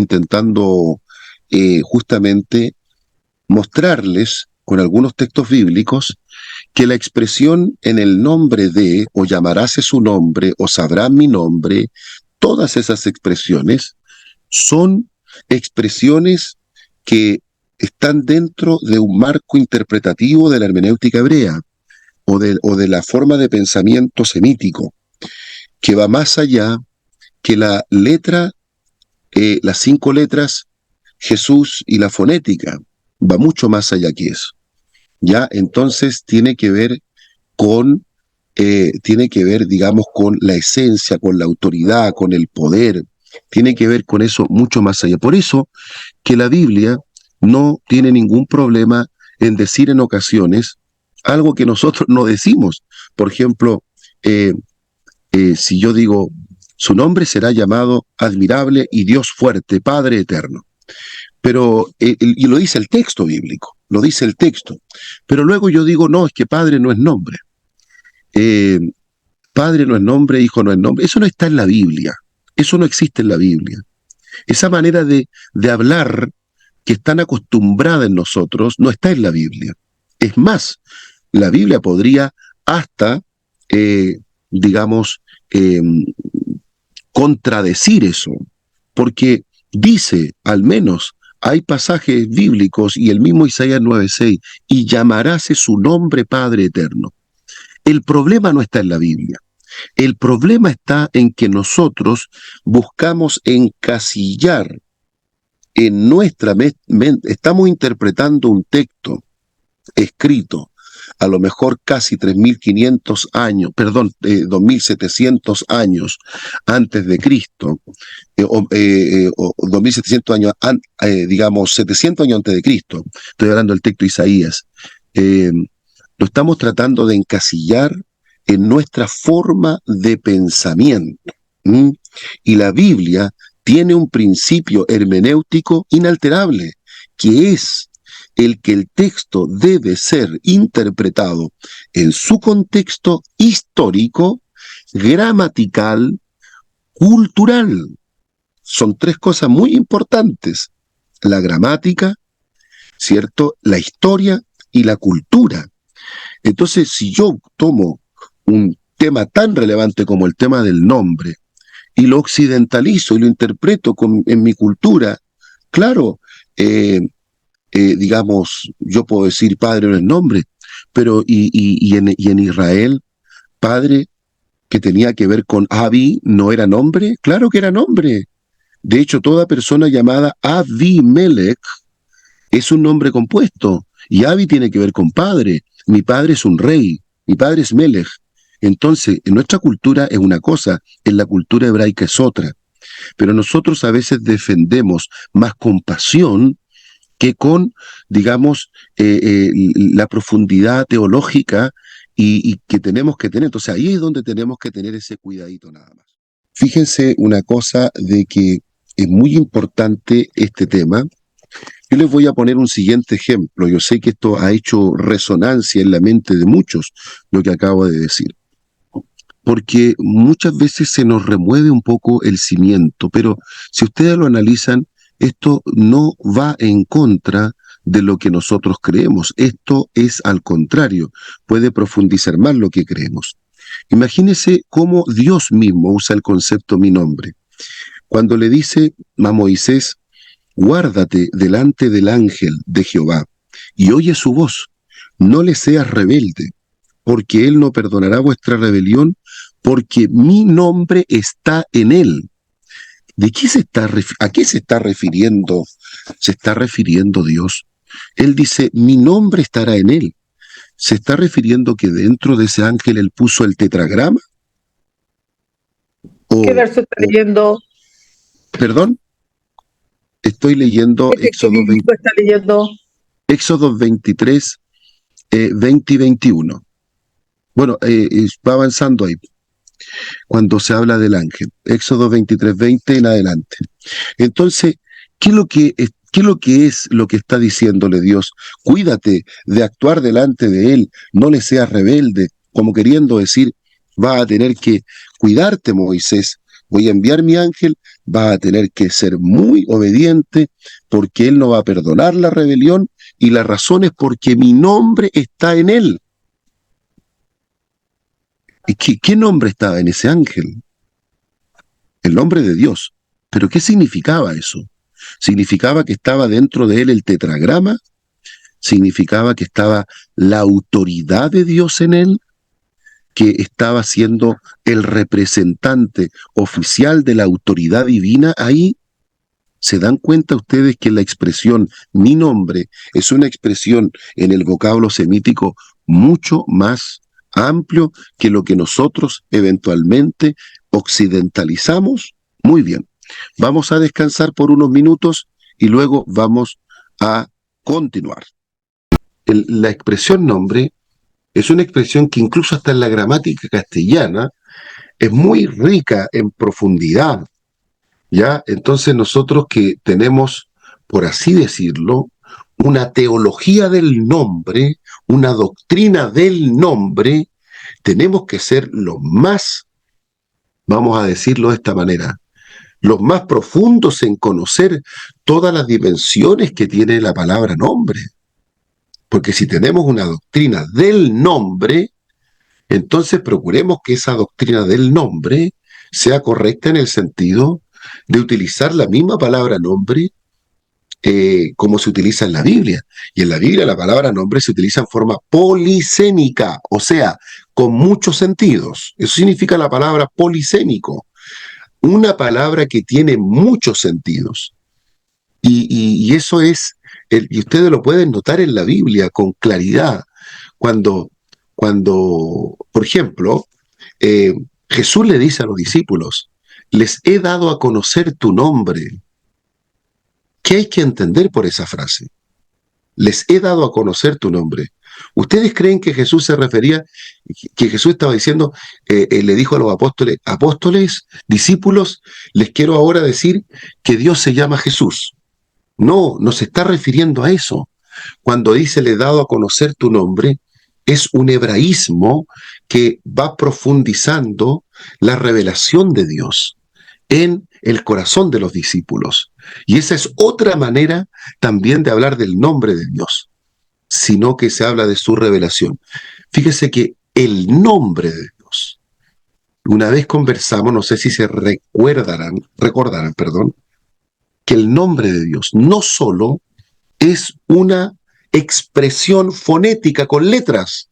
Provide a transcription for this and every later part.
intentando justamente mostrarles con algunos textos bíblicos que la expresión en el nombre de, o llamarase su nombre, o sabrán mi nombre, todas esas expresiones son expresiones que están dentro de un marco interpretativo de la hermenéutica hebrea o de la forma de pensamiento semítico, que va más allá que la letra, las 5 letras, Jesús y la fonética, va mucho más allá que eso. Ya, entonces tiene que ver, digamos, con la esencia, con la autoridad, con el poder, tiene que ver con eso mucho más allá. Por eso que la Biblia no tiene ningún problema en decir en ocasiones algo que nosotros no decimos. Por ejemplo, eh, si yo digo, su nombre será llamado admirable y Dios fuerte, Padre eterno. Pero, y lo dice el texto bíblico, lo dice el texto. Pero luego yo digo, no, es que Padre no es nombre. Eh, Padre no es nombre, Hijo no es nombre. Eso no está en la Biblia. Eso no existe en la Biblia. Esa manera de hablar que es tan acostumbrada en nosotros no está en la Biblia. Es más, la Biblia podría hasta, digamos, eh, contradecir eso, porque dice, al menos, hay pasajes bíblicos y el mismo Isaías 9:6, y llamaráse su nombre Padre Eterno. El problema no está en la Biblia. El problema está en que nosotros buscamos encasillar en nuestra mente, estamos interpretando un texto escrito a lo mejor casi 3.500 años, perdón, 2.700 años antes de Cristo, o 2.700 años, digamos, 700 años antes de Cristo. Estoy hablando del texto de Isaías. Lo estamos tratando de encasillar en nuestra forma de pensamiento. ¿Mm? Y la Biblia tiene un principio hermenéutico inalterable, que es el que el texto debe ser interpretado en su contexto histórico, gramatical, cultural. Son 3 cosas muy importantes: la gramática, ¿cierto?, la historia y la cultura. Entonces, si yo tomo un tema tan relevante como el tema del nombre y lo occidentalizo y lo interpreto en mi cultura, claro, digamos, yo puedo decir Padre no es nombre, pero y en Israel, Padre, que tenía que ver con Abi, ¿no era nombre? Claro que era nombre. De hecho, toda persona llamada Abimelech es un nombre compuesto, y Abi tiene que ver con padre. Mi padre es un rey, mi padre es Melech. Entonces, en nuestra cultura es una cosa, en la cultura hebraica es otra. Pero nosotros a veces defendemos más con pasión que con, digamos, la profundidad teológica y que tenemos que tener. Entonces, ahí es donde tenemos que tener ese cuidadito nada más. Fíjense una cosa de que es muy importante este tema. Yo les voy a poner un siguiente ejemplo. Yo sé que esto ha hecho resonancia en la mente de muchos, lo que acabo de decir, porque muchas veces se nos remueve un poco el cimiento, pero si ustedes lo analizan, esto no va en contra de lo que nosotros creemos. Esto es al contrario, puede profundizar más lo que creemos. Imagínense cómo Dios mismo usa el concepto mi nombre. Cuando le dice a Moisés, guárdate delante del ángel de Jehová y oye su voz, no le seas rebelde, porque él no perdonará vuestra rebelión, porque mi nombre está en él. ¿De qué a qué se está refiriendo? Se está refiriendo Dios. Él dice, mi nombre estará en él. ¿Se está refiriendo que dentro de ese ángel él puso el tetragrama? ¿Qué verso está leyendo? ¿Perdón? Estoy leyendo Éxodo 23, 20 y 21. Bueno, va avanzando ahí, cuando se habla del ángel. Éxodo 23, 20 en adelante. Entonces, ¿qué es lo que está diciéndole Dios? Cuídate de actuar delante de él, no le seas rebelde, como queriendo decir, va a tener que cuidarte, Moisés. Voy a enviar mi ángel, vas a tener que ser muy obediente porque Él no va a perdonar la rebelión y la razón es porque mi nombre está en Él. ¿Y qué nombre estaba en ese ángel? El nombre de Dios. ¿Pero qué significaba eso? ¿Significaba que estaba dentro de él el tetragrama? ¿Significaba que estaba la autoridad de Dios en él? ¿Que estaba siendo el representante oficial de la autoridad divina ahí? ¿Se dan cuenta ustedes que la expresión mi nombre es una expresión en el vocablo semítico mucho más amplio que lo que nosotros eventualmente occidentalizamos? Muy bien, vamos a descansar por unos minutos y luego vamos a continuar. La expresión nombre es una expresión que incluso hasta en la gramática castellana es muy rica en profundidad. ¿Ya? Entonces nosotros que tenemos, por así decirlo, una teología del nombre, una doctrina del nombre, tenemos que ser los más, vamos a decirlo de esta manera, los más profundos en conocer todas las dimensiones que tiene la palabra nombre. Porque si tenemos una doctrina del nombre, entonces procuremos que esa doctrina del nombre sea correcta en el sentido de utilizar la misma palabra nombre como se utiliza en la Biblia. Y en la Biblia la palabra nombre se utiliza en forma polisémica, o sea, con muchos sentidos. Eso significa la palabra polisémico, una palabra que tiene muchos sentidos. Y eso es, y ustedes lo pueden notar en la Biblia con claridad, cuando, por ejemplo, eh, Jesús le dice a los discípulos, les he dado a conocer tu nombre. ¿Qué hay que entender por esa frase? Les he dado a conocer tu nombre. ¿Ustedes creen que Jesús se refería, que Jesús estaba diciendo, le dijo a los apóstoles, apóstoles, discípulos, les quiero ahora decir que Dios se llama Jesús? No, no se está refiriendo a eso. Cuando dice le he dado a conocer tu nombre, es un hebraísmo que va profundizando la revelación de Dios en el corazón de los discípulos. Y esa es otra manera también de hablar del nombre de Dios, sino que se habla de su revelación. Fíjese que el nombre de Dios, una vez conversamos, no sé si se recordarán, perdón, que el nombre de Dios no solo es una expresión fonética con letras,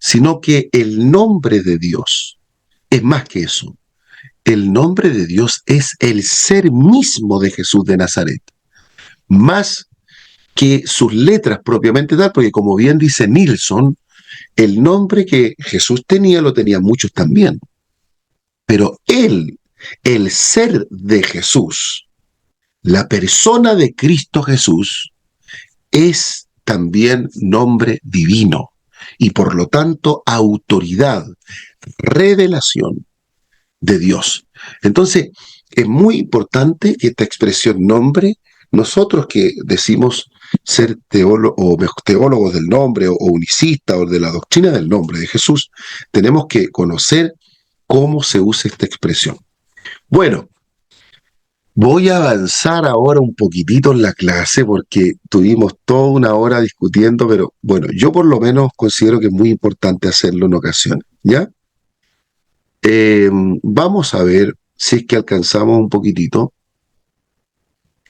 sino que el nombre de Dios es más que eso. El nombre de Dios es el ser mismo de Jesús de Nazaret, más que sus letras propiamente tal, porque como bien dice Nilsson, el nombre que Jesús tenía lo tenían muchos también, pero él, el ser de Jesús, la persona de Cristo Jesús, es también nombre divino y por lo tanto autoridad, revelación de Dios. Entonces, es muy importante que esta expresión nombre, nosotros que decimos ser teólogos del nombre o unicistas o de la doctrina del nombre de Jesús, tenemos que conocer cómo se usa esta expresión. Bueno, voy a avanzar ahora un poquitito en la clase porque tuvimos toda una hora discutiendo, pero bueno, yo por lo menos considero que es muy importante hacerlo en ocasiones, ¿ya? Vamos a ver si es que alcanzamos un poquitito.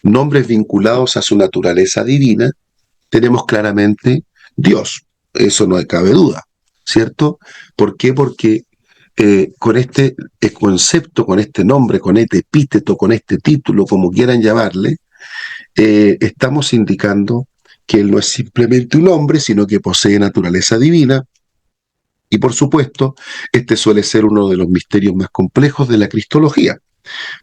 Nombres vinculados a su naturaleza divina, tenemos claramente Dios, eso no cabe duda, ¿cierto? ¿Por qué? Porque con este concepto, con este nombre, con este epíteto, con este título, como quieran llamarle, estamos indicando que Él no es simplemente un hombre, sino que posee naturaleza divina. Y por supuesto, este suele ser uno de los misterios más complejos de la cristología.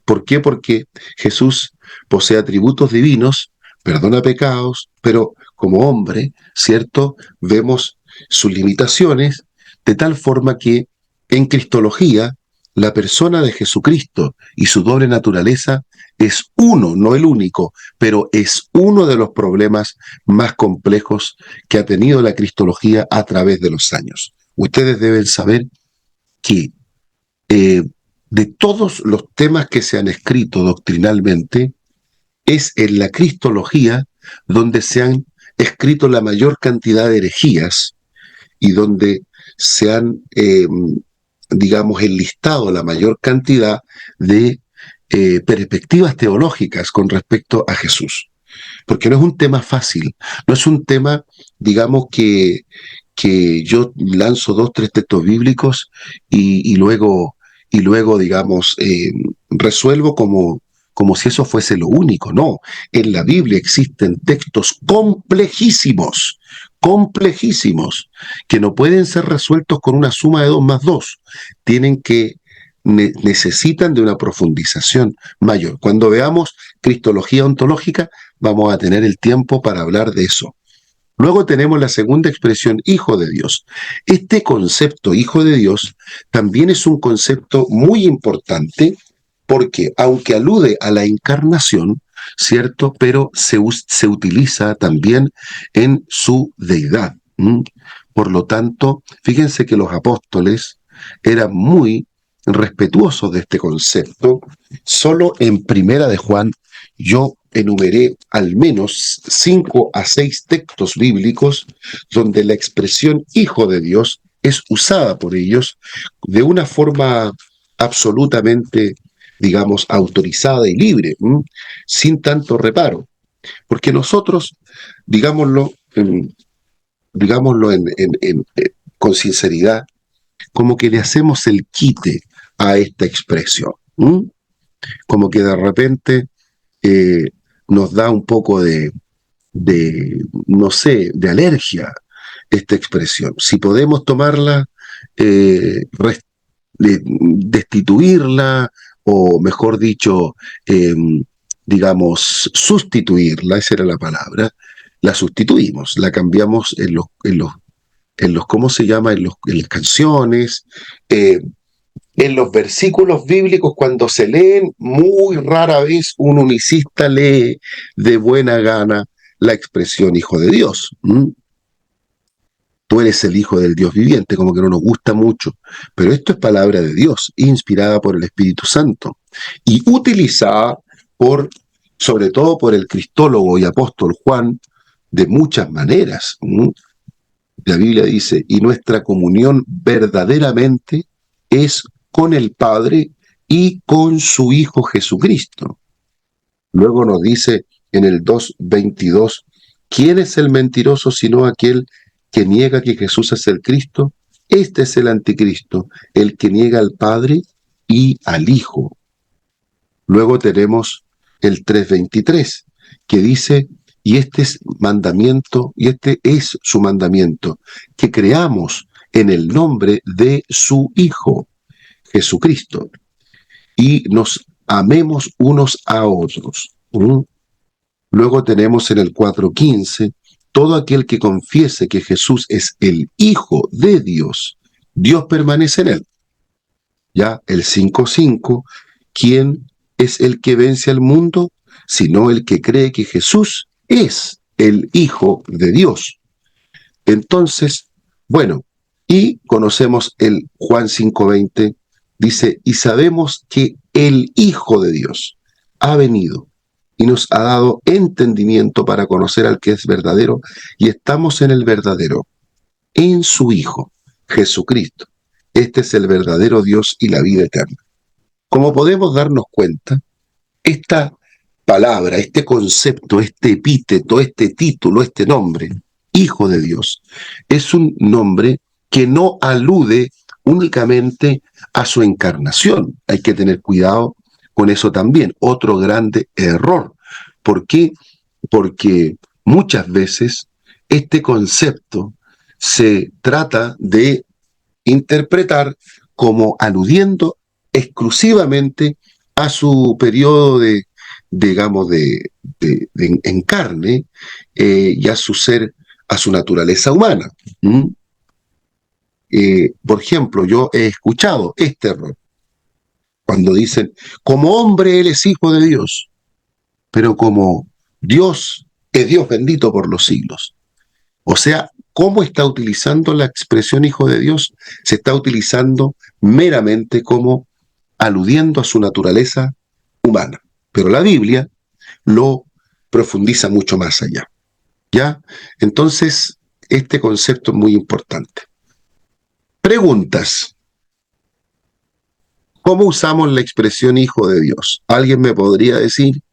¿Por qué? Porque Jesús posee atributos divinos, perdona pecados, pero como hombre, ¿cierto? Vemos sus limitaciones, de tal forma que en cristología la persona de Jesucristo y su doble naturaleza es uno, no el único, pero es uno de los problemas más complejos que ha tenido la cristología a través de los años. Ustedes deben saber que de todos los temas que se han escrito doctrinalmente, es en la cristología donde se han escrito la mayor cantidad de herejías y donde se han, digamos, enlistado la mayor cantidad de perspectivas teológicas con respecto a Jesús. Porque no es un tema fácil, no es un tema, digamos, que yo lanzo 2, 3 textos bíblicos y luego, digamos, resuelvo como si eso fuese lo único. No, en la Biblia existen textos complejísimos, que no pueden ser resueltos con una suma de 2 más 2. Tienen que, necesitan de una profundización mayor. Cuando veamos cristología ontológica, vamos a tener el tiempo para hablar de eso. Luego tenemos la segunda expresión, hijo de Dios. Este concepto, hijo de Dios, también es un concepto muy importante porque, aunque alude a la encarnación, ¿cierto? Pero se utiliza también en su deidad. Por lo tanto, fíjense que los apóstoles eran muy respetuosos de este concepto. Solo en Primera de Juan yo enumeré al menos 5 a 6 textos bíblicos donde la expresión hijo de Dios es usada por ellos de una forma absolutamente, digamos, autorizada y libre, sin tanto reparo. Porque nosotros, digámoslo, con sinceridad, como que le hacemos el quite a esta expresión. Como que de repente nos da un poco no sé, de alergia esta expresión. Si podemos tomarla, destituirla, o mejor dicho, digamos, sustituirla, esa era la palabra, la sustituimos, la cambiamos en los ¿cómo se llama? En las canciones, en los versículos bíblicos, cuando se leen, muy rara vez un unicista lee de buena gana la expresión hijo de Dios. Tú eres el hijo del Dios viviente, como que no nos gusta mucho, pero esto es palabra de Dios, inspirada por el Espíritu Santo y utilizada sobre todo por el cristólogo y apóstol Juan, de muchas maneras. La Biblia dice, y nuestra comunión verdaderamente es con el Padre y con su Hijo Jesucristo. Luego nos dice en el 2:22, ¿quién es el mentiroso sino aquel que niega que Jesús es el Cristo? Este es el anticristo, el que niega al Padre y al Hijo. Luego tenemos el 3:23, que dice, y este es su mandamiento, que creamos en el nombre de su Hijo, Jesucristo, y nos amemos unos a otros. Luego tenemos en el 4:15, todo aquel que confiese que Jesús es el Hijo de Dios, Dios permanece en él. Ya el 5:5, ¿quién es el que vence al mundo? Sino el que cree que Jesús es el Hijo de Dios. Entonces, bueno, y conocemos el Juan 5:20, dice, y sabemos que el Hijo de Dios ha venido y nos ha dado entendimiento para conocer al que es verdadero, y estamos en el verdadero, en su Hijo, Jesucristo. Este es el verdadero Dios y la vida eterna. Como podemos darnos cuenta, esta palabra, este concepto, este epíteto, este título, este nombre, Hijo de Dios, es un nombre que no alude únicamente a su encarnación. Hay que tener cuidado con eso también. Otro grande error. ¿Por qué? Porque muchas veces este concepto se trata de interpretar como aludiendo exclusivamente a su periodo digamos, en carne, y a su ser, a su naturaleza humana. Por ejemplo, yo he escuchado este error, cuando dicen, como hombre él es hijo de Dios, pero como Dios es Dios bendito por los siglos. O sea, ¿cómo está utilizando la expresión hijo de Dios? Se está utilizando meramente como aludiendo a su naturaleza humana. Pero la Biblia lo profundiza mucho más allá. ¿Ya? Entonces, este concepto es muy importante. Preguntas. ¿Cómo usamos la expresión hijo de Dios? ¿Alguien me podría decir?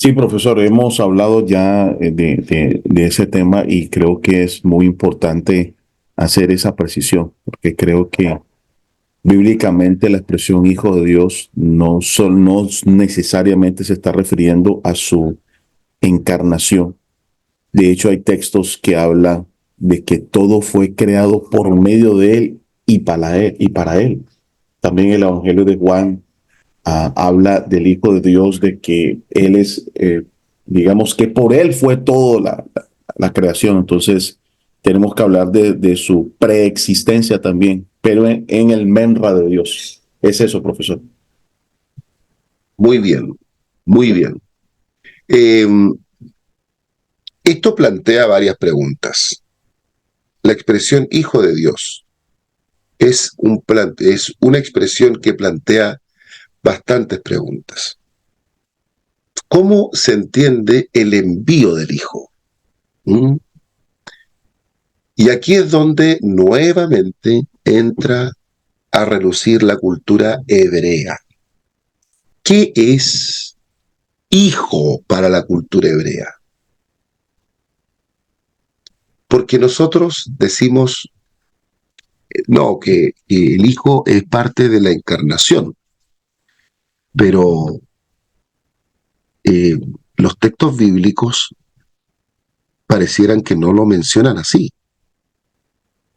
Sí, profesor, hemos hablado ya de ese tema y creo que es muy importante hacer esa precisión, porque creo que bíblicamente la expresión hijo de Dios no necesariamente se está refiriendo a su encarnación. De hecho, hay textos que hablan de que todo fue creado por medio de él y para él. Y para él. También el Evangelio de Juan habla del Hijo de Dios, de que Él es, digamos que por Él fue toda la creación. Entonces, tenemos que hablar de su preexistencia también, pero en el Menra de Dios. Es eso, profesor. Muy bien, muy bien. Esto plantea varias preguntas. La expresión hijo de Dios es una expresión que plantea bastantes preguntas. ¿Cómo se entiende el envío del hijo? ¿Mm? Y aquí es donde nuevamente entra a relucir la cultura hebrea. ¿Qué es hijo para la cultura hebrea? Porque nosotros decimos, no, que el hijo es parte de la encarnación, pero eh, los textos bíblicos parecieran que no lo mencionan así.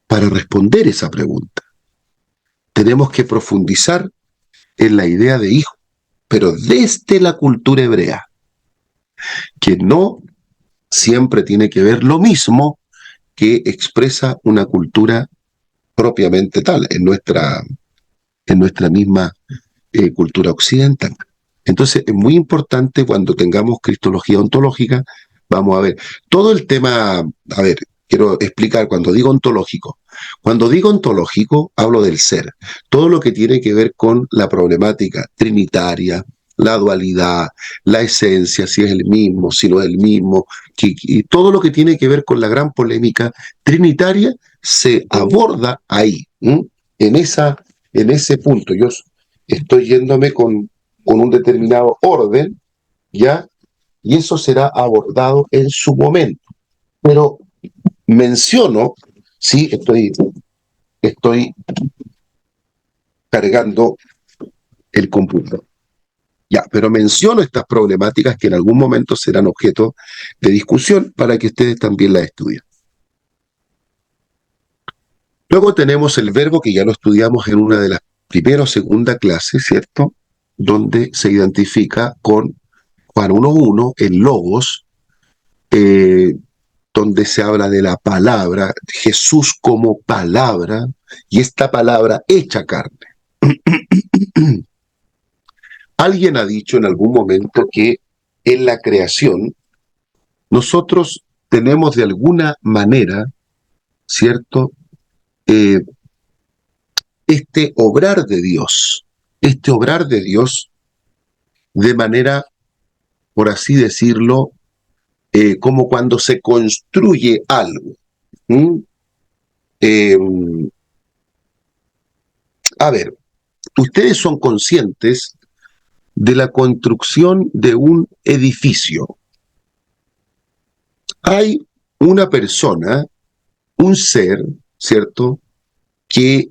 Para responder esa pregunta, tenemos que profundizar en la idea de hijo, pero desde la cultura hebrea, que no siempre tiene que ver lo mismo que expresa una cultura propiamente tal, en nuestra misma cultura occidental. Entonces, es muy importante cuando tengamos cristología ontológica, vamos a ver, todo el tema, a ver, quiero explicar, cuando digo ontológico, hablo del ser, todo lo que tiene que ver con la problemática trinitaria, la dualidad, la esencia, si es el mismo, si no es el mismo, y todo lo que tiene que ver con la gran polémica trinitaria se aborda ahí, ¿m? en esa, en ese punto. Yo estoy yéndome con un determinado orden, ¿ya? Y eso será abordado en su momento. Pero menciono, sí, estoy cargando el computador. Ya, pero menciono estas problemáticas que en algún momento serán objeto de discusión para que ustedes también las estudien. Luego tenemos el verbo que ya lo estudiamos en una de las primera o segunda clases, ¿cierto? Donde se identifica con Juan 1.1, el logos, eh, donde se habla de la palabra, Jesús como palabra, y esta palabra hecha carne. Alguien ha dicho en algún momento que en la creación nosotros tenemos de alguna manera, ¿cierto? Eh, este obrar de Dios de manera, por así decirlo, como cuando se construye algo. ¿Mm? Eh, a ver, ustedes son conscientes de la construcción de un edificio. Hay una persona, un ser, ¿cierto?, que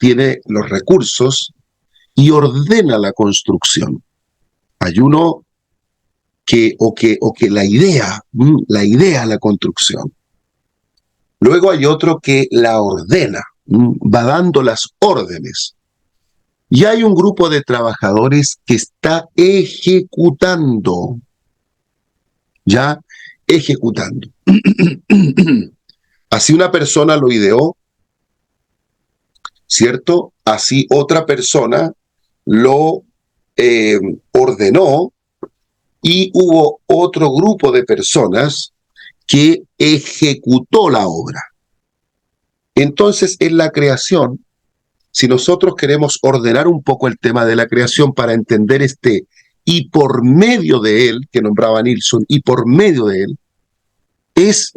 tiene los recursos y ordena la construcción. Hay uno que la idea la construcción. Luego hay otro que la ordena, va dando las órdenes. Y hay un grupo de trabajadores que está ejecutando, ya ejecutando. Así una persona lo ideó, ¿cierto? Así otra persona lo ordenó y hubo otro grupo de personas que ejecutó la obra. Entonces, en la creación Si nosotros queremos ordenar un poco el tema de la creación para entender y por medio de él, que nombraba Nilsson, y por medio de él, es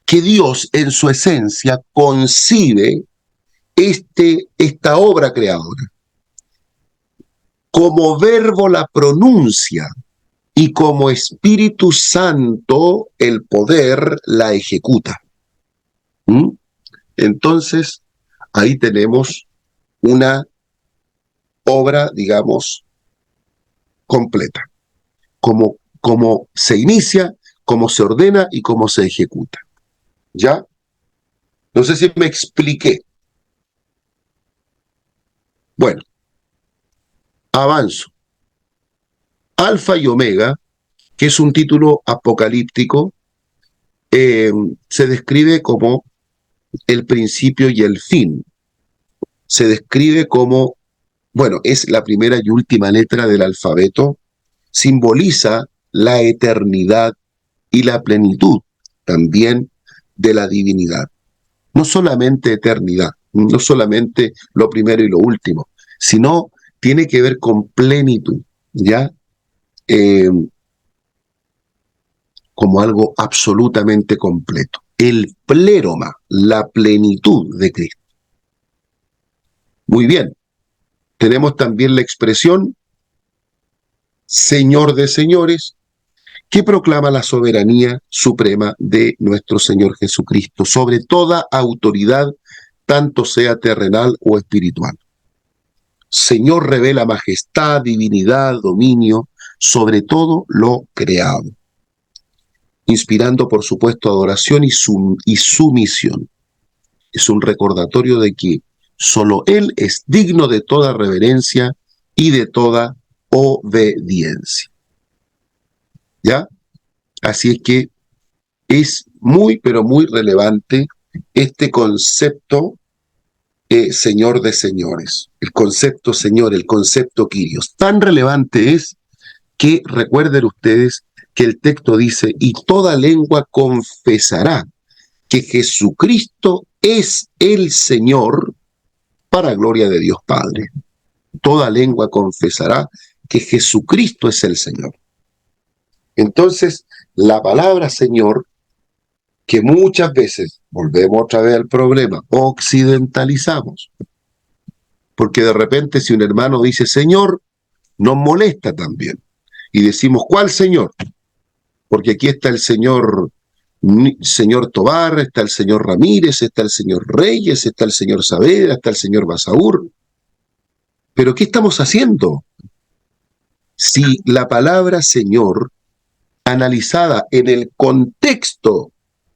que Dios en su esencia concibe esta obra creadora. Como verbo la pronuncia y como Espíritu Santo el poder la ejecuta. Entonces, ahí tenemos una obra, digamos, completa. Como se inicia, cómo se ordena y cómo se ejecuta. ¿Ya? No sé si me expliqué. Bueno, avanzo. Alfa y Omega, que es un título apocalíptico, se describe como el principio y el fin. Se describe como, bueno, es la primera y última letra del alfabeto, simboliza la eternidad y la plenitud también de la divinidad. No solamente eternidad, no solamente lo primero y lo último, sino tiene que ver con plenitud, ¿ya? Como algo absolutamente completo. El pléroma, la plenitud de Cristo. Muy bien. Tenemos también la expresión Señor de señores, que proclama la soberanía suprema de nuestro Señor Jesucristo sobre toda autoridad, tanto sea terrenal o espiritual. Señor revela majestad, divinidad, dominio sobre todo lo creado, inspirando, por supuesto, adoración y sumisión. Es un recordatorio de que solo Él es digno de toda reverencia y de toda obediencia. ¿Ya? Así es que es muy, pero muy relevante este concepto Señor de señores, el concepto Señor, el concepto Kyrios. Tan relevante es que recuerden ustedes que el texto dice, y toda lengua confesará que Jesucristo es el Señor para gloria de Dios Padre. Toda lengua confesará que Jesucristo es el Señor. Entonces, la palabra Señor, que muchas veces, volvemos otra vez al problema, occidentalizamos. Porque de repente si un hermano dice Señor, nos molesta también. Y decimos, ¿cuál Señor? Porque aquí está el señor Tobar, está el señor Ramírez, está el señor Reyes, está el señor Saavedra, está el señor Basaur. ¿Pero qué estamos haciendo? Si la palabra Señor, analizada en el contexto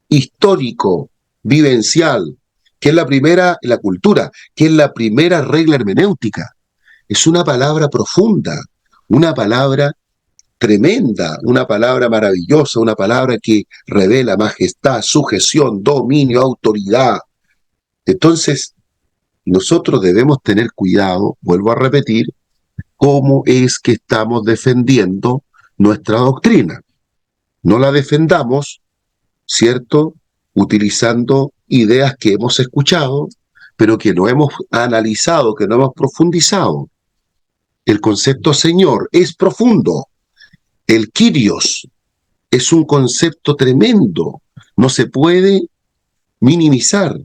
histórico, vivencial, que es la primera, la cultura, que es la primera regla hermenéutica, es una palabra profunda, una palabra tremenda, una palabra maravillosa, una palabra que revela majestad, sujeción, dominio, autoridad. Entonces, nosotros debemos tener cuidado, vuelvo a repetir, cómo es que estamos defendiendo nuestra doctrina. No la defendamos, ¿cierto?, utilizando ideas que hemos escuchado, pero que no hemos analizado, que no hemos profundizado. El concepto Señor es profundo. El Kyrios es un concepto tremendo, no se puede minimizar,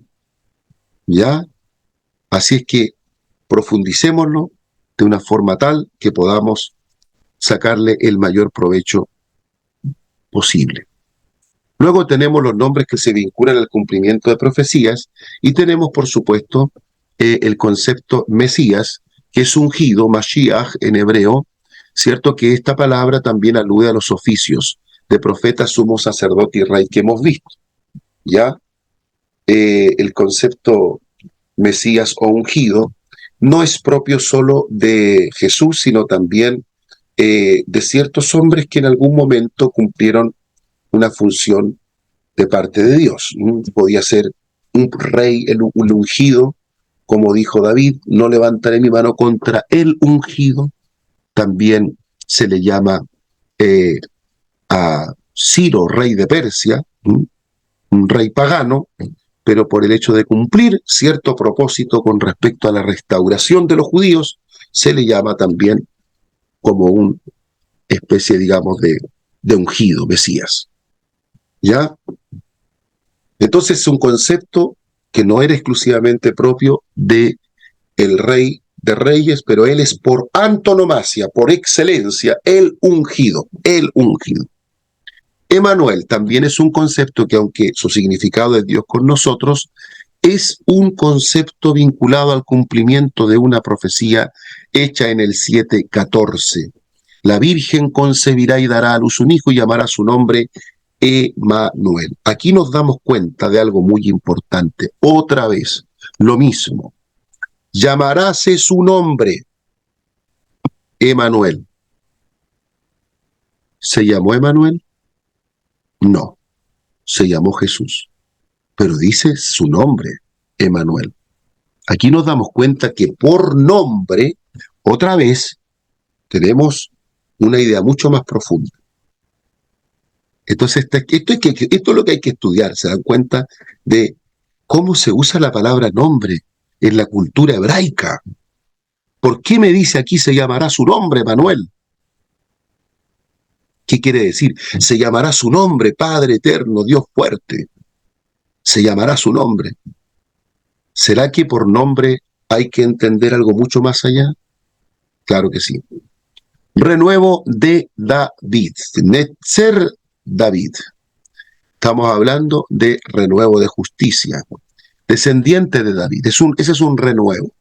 ¿ya? Así es que profundicémoslo de una forma tal que podamos sacarle el mayor provecho posible. Luego tenemos los nombres que se vinculan al cumplimiento de profecías y tenemos, por supuesto, el concepto Mesías, que es ungido, Mashiach en hebreo, ¿cierto? Que esta palabra también alude a los oficios de profeta, sumo sacerdote y rey que hemos visto, ¿ya? El concepto Mesías o ungido no es propio solo de Jesús, sino también de ciertos hombres que en algún momento cumplieron una función de parte de Dios. Podía ser un rey, un ungido, como dijo David, no levantaré mi mano contra el ungido. También se le llama a Ciro, rey de Persia, un rey pagano, pero por el hecho de cumplir cierto propósito con respecto a la restauración de los judíos, se le llama también como una especie, digamos, de ungido, Mesías. ¿Ya? Entonces es un concepto que no era exclusivamente propio de el Rey de Reyes, pero él es por antonomasia, por excelencia, el ungido, el ungido. Emanuel también es un concepto que, aunque su significado es Dios con nosotros, es un concepto vinculado al cumplimiento de una profecía hecha en el 7:14. La Virgen concebirá y dará a luz un hijo y llamará su nombre Emanuel. Aquí nos damos cuenta de algo muy importante. Otra vez, lo mismo. Llamaráse su nombre Emanuel. ¿Se llamó Emanuel? No, se llamó Jesús. Pero dice su nombre, Emanuel. Aquí nos damos cuenta que por nombre, otra vez, tenemos una idea mucho más profunda. Entonces, esto es lo que hay que estudiar. Se dan cuenta de cómo se usa la palabra nombre en la cultura hebraica. ¿Por qué me dice aquí se llamará su nombre, Emanuel? ¿Qué quiere decir? Se llamará su nombre, Padre eterno, Dios fuerte. Se llamará su nombre. ¿Será que por nombre hay que entender algo mucho más allá? Claro que sí. Renuevo de David. Netzer David. Estamos hablando de renuevo de justicia. Descendiente de David. Ese es un renuevo.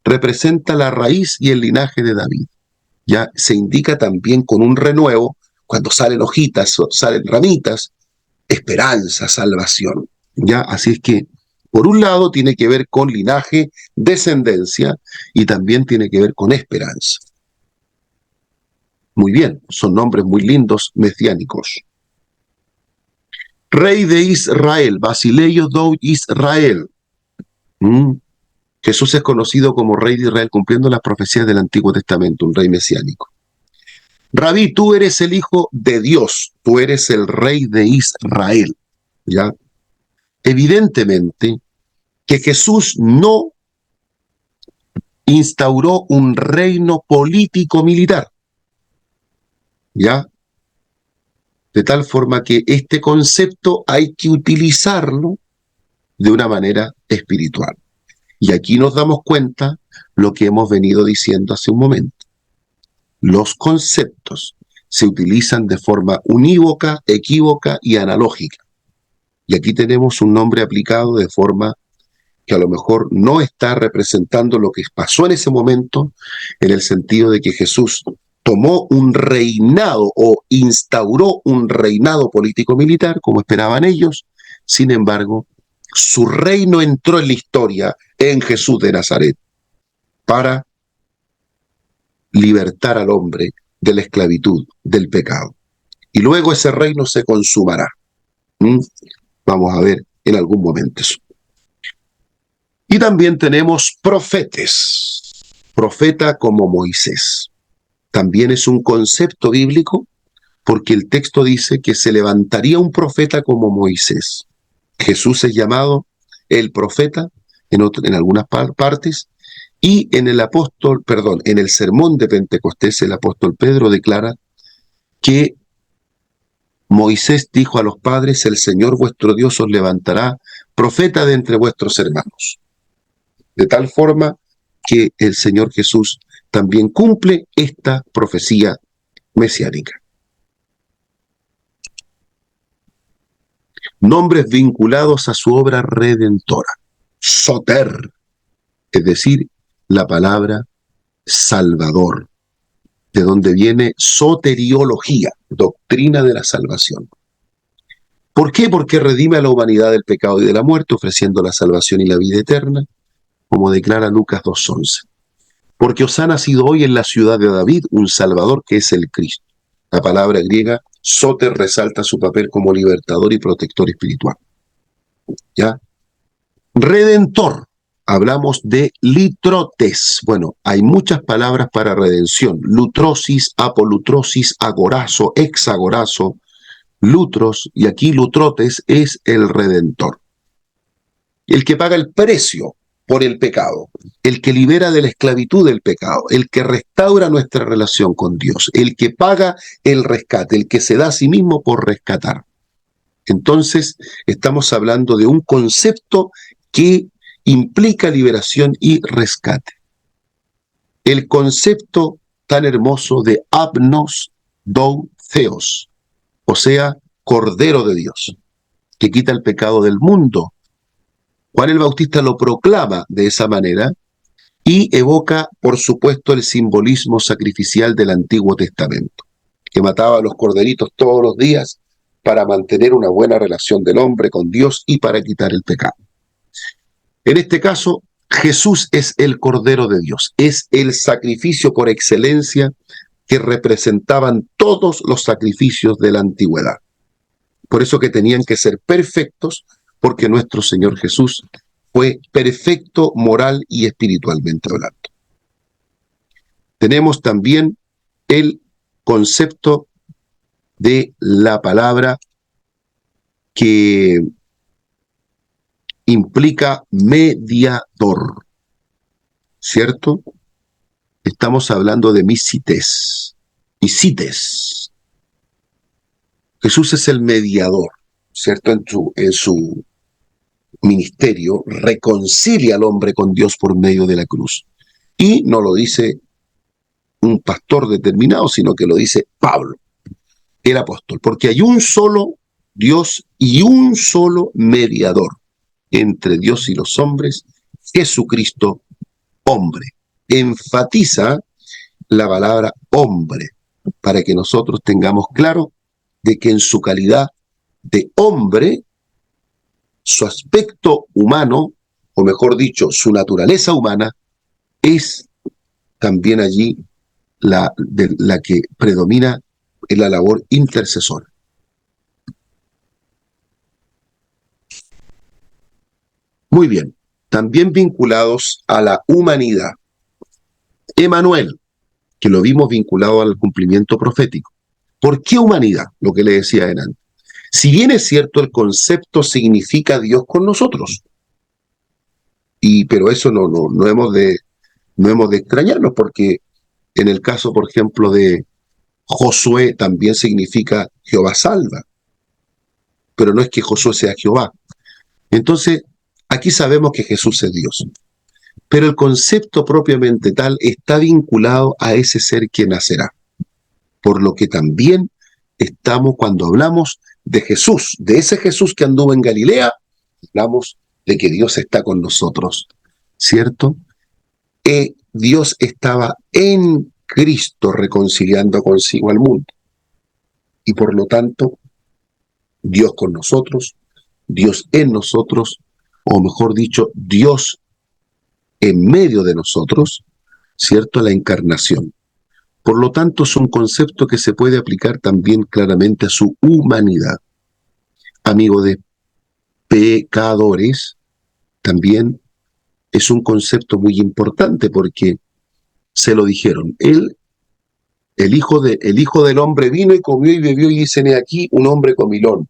Representa la raíz y el linaje de David. Ya se indica también con un renuevo, cuando salen hojitas, salen ramitas, esperanza, salvación. Ya, así es que, por un lado, tiene que ver con linaje, descendencia, y también tiene que ver con esperanza. Muy bien, son nombres muy lindos, mesiánicos. Rey de Israel, Basileio do Israel. Jesús es conocido como Rey de Israel, cumpliendo las profecías del Antiguo Testamento, un rey mesiánico. Rabí, tú eres el Hijo de Dios, tú eres el Rey de Israel. ¿Ya? Evidentemente que Jesús no instauró un reino político-militar. ¿Ya? De tal forma que este concepto hay que utilizarlo de una manera espiritual. Y aquí nos damos cuenta lo que hemos venido diciendo hace un momento. Los conceptos se utilizan de forma unívoca, equívoca y analógica. Y aquí tenemos un nombre aplicado de forma que a lo mejor no está representando lo que pasó en ese momento, en el sentido de que Jesús tomó un reinado o instauró un reinado político-militar, como esperaban ellos. Sin embargo, su reino entró en la historia en Jesús de Nazaret para libertar al hombre de la esclavitud, del pecado. Y luego ese reino se consumará. Vamos a ver en algún momento eso. Y también tenemos profetes. Profeta como Moisés. También es un concepto bíblico porque el texto dice que se levantaría un profeta como Moisés. Jesús es llamado el profeta en algunas partes, y en el sermón de Pentecostés el apóstol Pedro declara que Moisés dijo a los padres: el Señor vuestro Dios os levantará profeta de entre vuestros hermanos. De tal forma que el Señor Jesús también cumple esta profecía mesiánica. Nombres vinculados a su obra redentora. Soter, es decir, la palabra salvador, de donde viene soteriología, doctrina de la salvación. ¿Por qué? Porque redime a la humanidad del pecado y de la muerte, ofreciendo la salvación y la vida eterna, como declara Lucas 2:11. Porque os ha nacido hoy en la ciudad de David un Salvador que es el Cristo. La palabra griega soter resalta su papel como libertador y protector espiritual. ¿Ya? Redentor. Hablamos de litrotes. Bueno, hay muchas palabras para redención. Lutrosis, apolutrosis, agorazo, hexagorazo, lutros, y aquí lutrotes es el redentor. el que paga el precio por el pecado, el que libera de la esclavitud del pecado, el que restaura nuestra relación con Dios, el que paga el rescate, el que se da a sí mismo por rescatar. Entonces, estamos hablando de un concepto que implica liberación y rescate. El concepto tan hermoso de Abnos Dou Theos, o sea, Cordero de Dios, que quita el pecado del mundo. Juan el Bautista lo proclama de esa manera y evoca, por supuesto, el simbolismo sacrificial del Antiguo Testamento, que mataba a los corderitos todos los días para mantener una buena relación del hombre con Dios y para quitar el pecado. En este caso, Jesús es el Cordero de Dios, es el sacrificio por excelencia que representaban todos los sacrificios de la antigüedad. Por eso que tenían que ser perfectos, porque nuestro Señor Jesús fue perfecto moral y espiritualmente hablando. Tenemos también el concepto de la palabra que implica mediador, ¿cierto? Estamos hablando de misites. Misites. Jesús es el mediador, ¿cierto? En su ministerio reconcilia al hombre con Dios por medio de la cruz. Y no lo dice un pastor determinado, sino que lo dice Pablo, el apóstol, porque hay un solo Dios y un solo mediador entre Dios y los hombres, Jesucristo, hombre. Enfatiza la palabra hombre, para que nosotros tengamos claro de que en su calidad de hombre, su aspecto humano, o mejor dicho, su naturaleza humana, es también allí la que predomina en la labor intercesora. Muy bien, también vinculados a la humanidad. Emanuel, que lo vimos vinculado al cumplimiento profético. ¿Por qué humanidad? Lo que le decía adelante. Si bien es cierto, el concepto significa Dios con nosotros, pero eso no hemos de extrañarnos, porque en el caso, por ejemplo, de Josué también significa Jehová salva, pero no es que Josué sea Jehová. Entonces, aquí sabemos que Jesús es Dios, pero el concepto propiamente tal está vinculado a ese ser que nacerá, por lo que también estamos, cuando hablamos de Jesús, de ese Jesús que anduvo en Galilea, hablamos de que Dios está con nosotros, ¿cierto? Dios estaba en Cristo reconciliando consigo al mundo. Y por lo tanto, Dios con nosotros, Dios en nosotros, o mejor dicho, Dios en medio de nosotros, ¿cierto? La encarnación. Por lo tanto, es un concepto que se puede aplicar también claramente a su humanidad. Amigo de pecadores, también es un concepto muy importante porque se lo dijeron. El hijo del hombre vino y comió y bebió, y dicen aquí un hombre comilón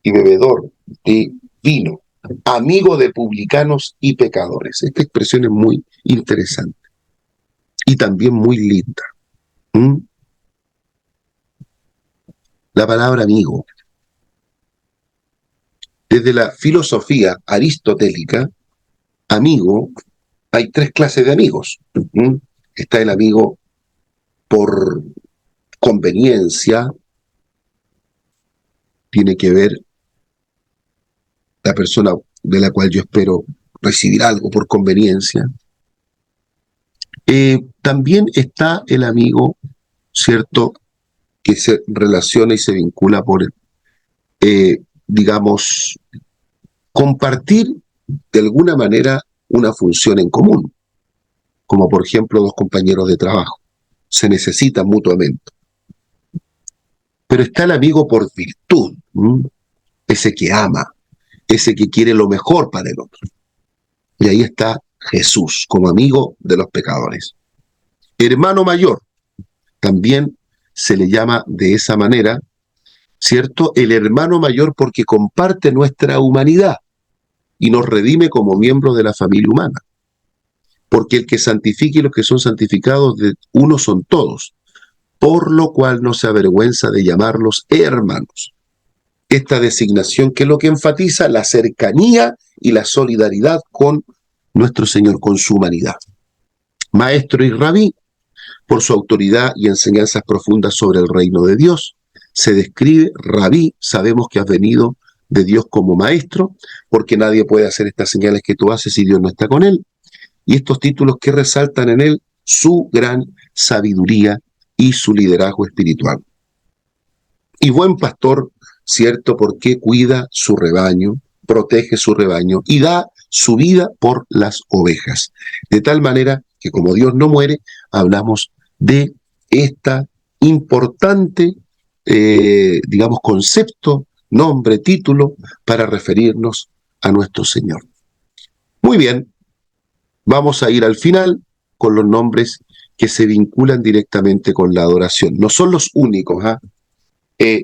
y bebedor de vino, amigo de publicanos y pecadores. Esta expresión es muy interesante y también muy linda. La palabra amigo. Desde la filosofía aristotélica, amigo, hay tres clases de amigos. Está el amigo por conveniencia, tiene que ver la persona de la cual yo espero recibir algo por conveniencia. También está el amigo, ¿cierto?, que se relaciona y se vincula por, digamos, compartir de alguna manera una función en común, como por ejemplo dos compañeros de trabajo, se necesitan mutuamente. Pero está el amigo por virtud, ese que ama, ese que quiere lo mejor para el otro. Y ahí está Jesús como amigo de los pecadores. Hermano mayor, también se le llama de esa manera, ¿cierto? El hermano mayor porque comparte nuestra humanidad. y nos redime como miembros de la familia humana. Porque el que santifique y los que son santificados de uno son todos, por lo cual no se avergüenza de llamarlos hermanos. Esta designación que es lo que enfatiza la cercanía y la solidaridad con nuestro Señor, con su humanidad. Maestro y rabí, por su autoridad y enseñanzas profundas sobre el reino de Dios, se describe rabí, sabemos que has venido de Dios como maestro, porque nadie puede hacer estas señales que tú haces si Dios no está con él. Y estos títulos que resaltan en él su gran sabiduría y su liderazgo espiritual. Y buen pastor, cierto, porque cuida su rebaño, protege su rebaño y da su vida por las ovejas. De tal manera que como Dios no muere, hablamos de esta importante, digamos, concepto, nombre, título, para referirnos a nuestro Señor. Muy bien, vamos a ir al final con los nombres que se vinculan directamente con la adoración. No son los únicos, ¿ah?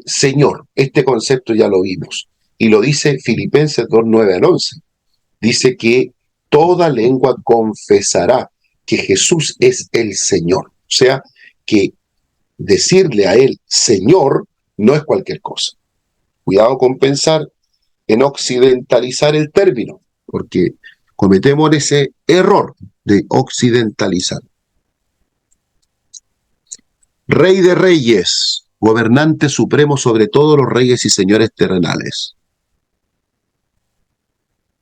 Señor, este concepto ya lo vimos, y lo dice Filipenses 2, 9 al 11. Dice que toda lengua confesará que Jesús es el Señor. O sea, que decirle a Él Señor no es cualquier cosa. Cuidado con pensar en occidentalizar el término, porque cometemos ese error de occidentalizar. Rey de reyes, gobernante supremo sobre todos los reyes y señores terrenales.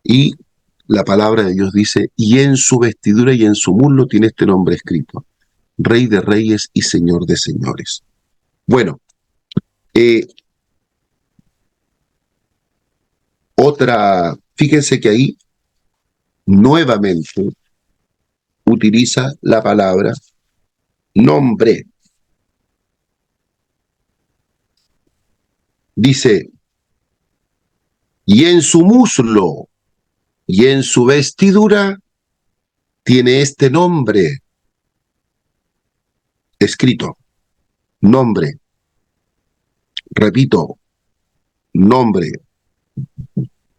Y la palabra de Dios dice, y en su vestidura y en su muslo tiene este nombre escrito, Rey de reyes y Señor de señores. Bueno, fíjense que ahí nuevamente utiliza la palabra nombre. Dice, y en su muslo y en su vestidura tiene este nombre escrito. Nombre. Repito, nombre.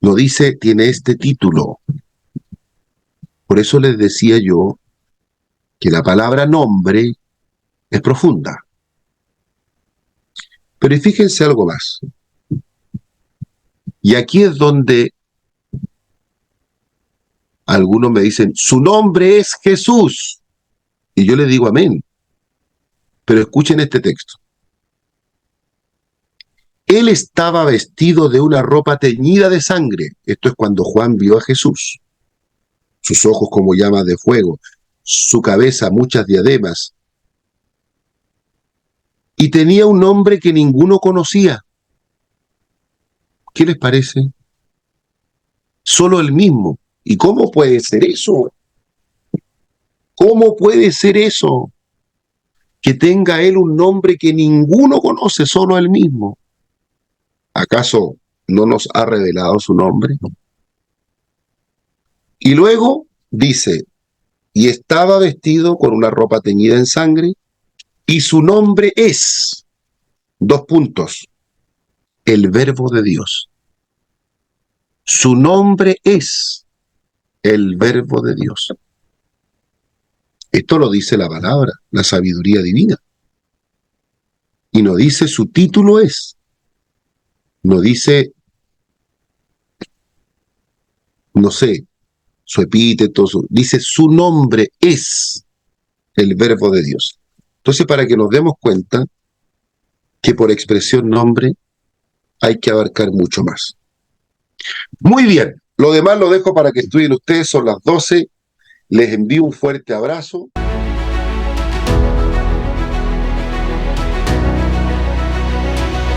No dice, tiene este título. Por eso les decía yo que la palabra nombre es profunda. Pero fíjense algo más. Y aquí es donde algunos me dicen, su nombre es Jesús. Y yo les digo amén. Pero escuchen este texto. Él estaba vestido de una ropa teñida de sangre. Esto es cuando Juan vio a Jesús. Sus ojos como llamas de fuego, su cabeza muchas diademas. Y tenía un nombre que ninguno conocía. ¿Qué les parece? Solo él mismo. ¿Y cómo puede ser eso? ¿Cómo puede ser eso? Que tenga él un nombre que ninguno conoce, solo él mismo. ¿Acaso no nos ha revelado su nombre? Y luego dice, y estaba vestido con una ropa teñida en sangre, y su nombre es, el Verbo de Dios. Su nombre es el Verbo de Dios. Esto lo dice la palabra, la sabiduría divina. Y no dice su título es, no dice, no sé, su epíteto, dice su nombre es el Verbo de Dios. Entonces, para que nos demos cuenta que por expresión nombre hay que abarcar mucho más. Muy bien, lo demás lo dejo para que estudien ustedes, son las 12. Les envío un fuerte abrazo.